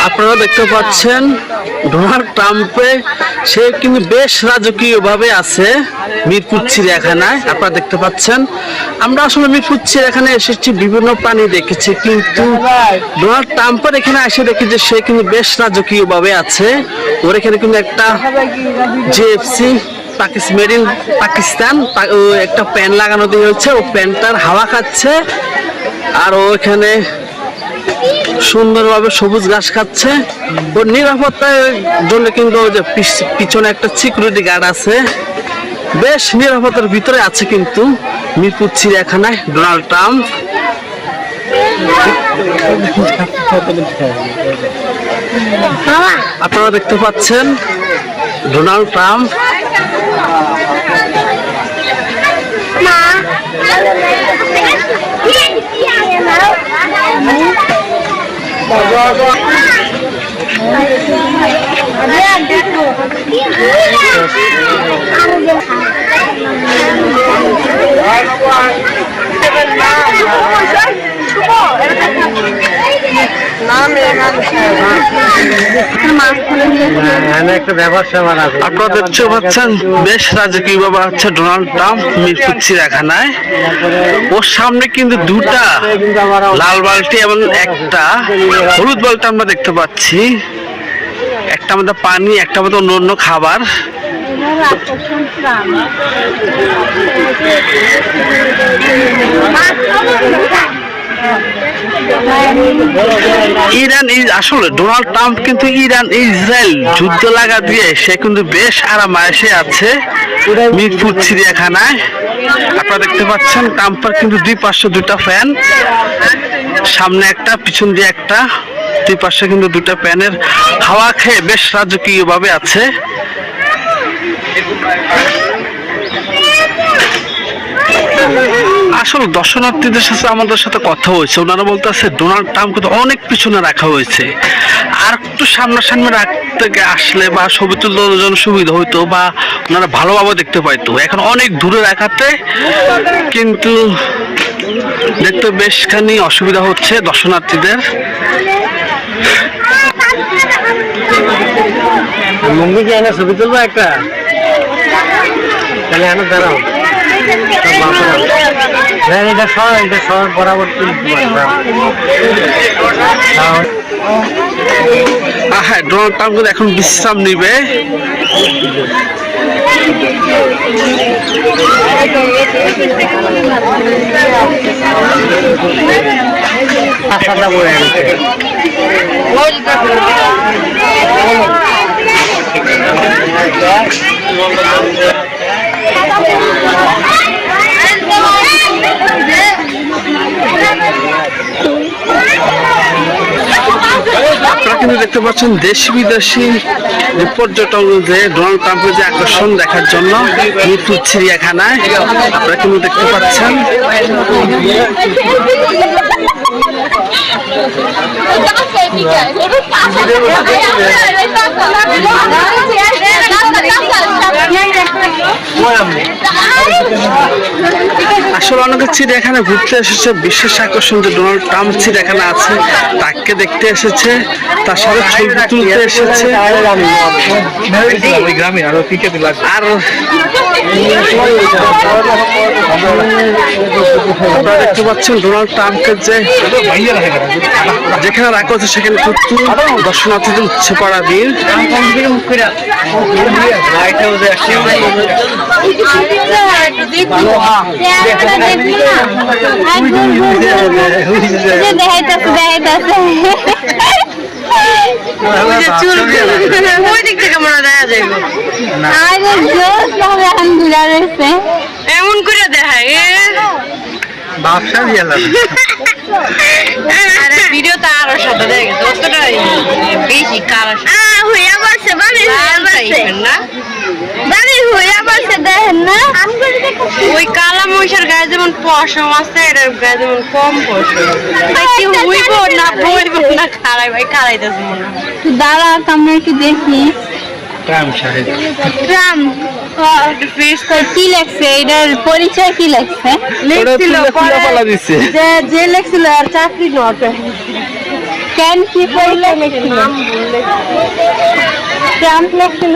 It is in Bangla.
আপনারা দেখতে পাচ্ছেন ডোনাল্ড ট্রাম্পে সে কিন্তু বেশ রাজকীয় ভাবে আছে মিরপুর চিড়িয়াখানায়। আপনারা দেখতে পাচ্ছেন আমরা আসলে মিরপুর চিড়িয়াখানায় এসেছি, বিভিন্ন প্রাণী দেখেছি, কিন্তু ডোনাল্ড ট্রাম্পের এখানে এসে দেখি যে সে কিন্তু বেশ রাজকীয় ভাবে আছে। ওর এখানে কিন্তু একটা জিএফসি মেড ইন পাকিস্তান একটা প্যান লাগানো দিয়ে হচ্ছে, ও প্যানটার হাওয়া খাচ্ছে আর ও এখানে সুন্দরভাবে সবুজ ঘাস খাচ্ছে। ওর নিরাপত্তার জন্য কিন্তু ওই যে পিছনে একটা সিকিউরিটি গার্ড আছে, বেশ নিরাপত্তার ভিতরে আছে কিন্তু মিরপুর চিড়িয়াখানায় ডোনাল্ড ট্রাম্প। আপনারা দেখতে পাচ্ছেন ডোনাল্ড ট্রাম্প। আপনারা দেখতে পাচ্ছেন বেশ রাজকীয় ভাবে আছে ডোনাল্ড ট্রাম্প মিরপুর চিড়িয়াখানায়। ওর সামনে কিন্তু দুটা লাল বালতি এবং একটা হলুদ বালতি আমরা দেখতে পাচ্ছি, একটা আমাদের পানি, একটা আমাদের অন্য অন্য খাবার। ইরান আসলে ডোনাল্ড ট্রাম্প কিন্তু ইরান ইসরায়েল যুদ্ধ লাগা দিয়ে সে কিন্তু বেশ আরামায়েশে আছে মিরপুর চিড়িয়াখানায়। আপনারা দেখতে পাচ্ছেন ট্রাম্পের কিন্তু দুই পাশে দুটা ফ্যান, সামনে একটা, পিছন দিয়ে একটা, দুই পাশে কিন্তু দুটা ফ্যানের হাওয়া খেয়ে বেশ রাজকীয় ভাবে আছে। আসলে দর্শনার্থীদের সাথে আমাদের সাথে কথা হয়েছে, ওনারা বলতেছে ডোনাল্ড ট্রাম্প কিন্তু অনেক পিছনে রাখা হয়েছে, আর একটু সামনাসামনি রাখতে আসলে বা ছবি তুলতে জন্য সুবিধা হইতো বা ওনারা ভালোভাবে দেখতে পাইতো। এখন অনেক দূরে রাখাতে কিন্তু দেখতে বেশখানি অসুবিধা হচ্ছে দর্শনার্থীদের। ছবি তুলবো একটা, তাহলে এনে দাঁড়াও, এটা শহর বরাবর হ্যাঁ। ডোনাল্ড ট্রাম্প এখন বিশ্রাম নিবে। আপনারা কিন্তু দেখতে পাচ্ছেন দেশি বিদেশি যে পর্যটক যে ডোনাল্ড ট্রাম্পের যে আকর্ষণ দেখার জন্য মিরপুর চিড়িয়াখানায় আপনারা কিন্তু দেখতে পাচ্ছেন। আসলে অনেকে চিড়িয়াখানা ঘুরতে এসেছে, বিশেষ আকর্ষণ যে ডোনাল্ড ট্রাম্প চিড়িয়াখানা আছে তাকে দেখতে এসেছে, তার সাথে ছবি তুলতে এসেছে। আর আপনারা দেখতে পাচ্ছেন ডোনাল্ড ট্রাম্পকে যে যেখানে রাখা হচ্ছে সেখানে প্রচুর দর্শনার্থীদের উচ্ছে পড়া ভিড়। এমন করে দেখায় ভিডিও তো আরো সাথে দেখে অতটা বেশি কালার হইয়া বলছে না ওই কালা মহিষের গায়ে যেমন পশম আছে, এটার গায়ে যেমন কম পশম। হইব না বইব না, খারাই ভাই খারাইতেছে মনে হয়। দাঁড়া আমরা একটু দেখি। ট্রাম কি লেখছে এটার পরিচয় কি লেখছে লিখছিল পরে দিচ্ছে যে লিখছিল আর চাকরি নট কেন কি পরিচয় লেখছিল ট্রাম্প লেখছিল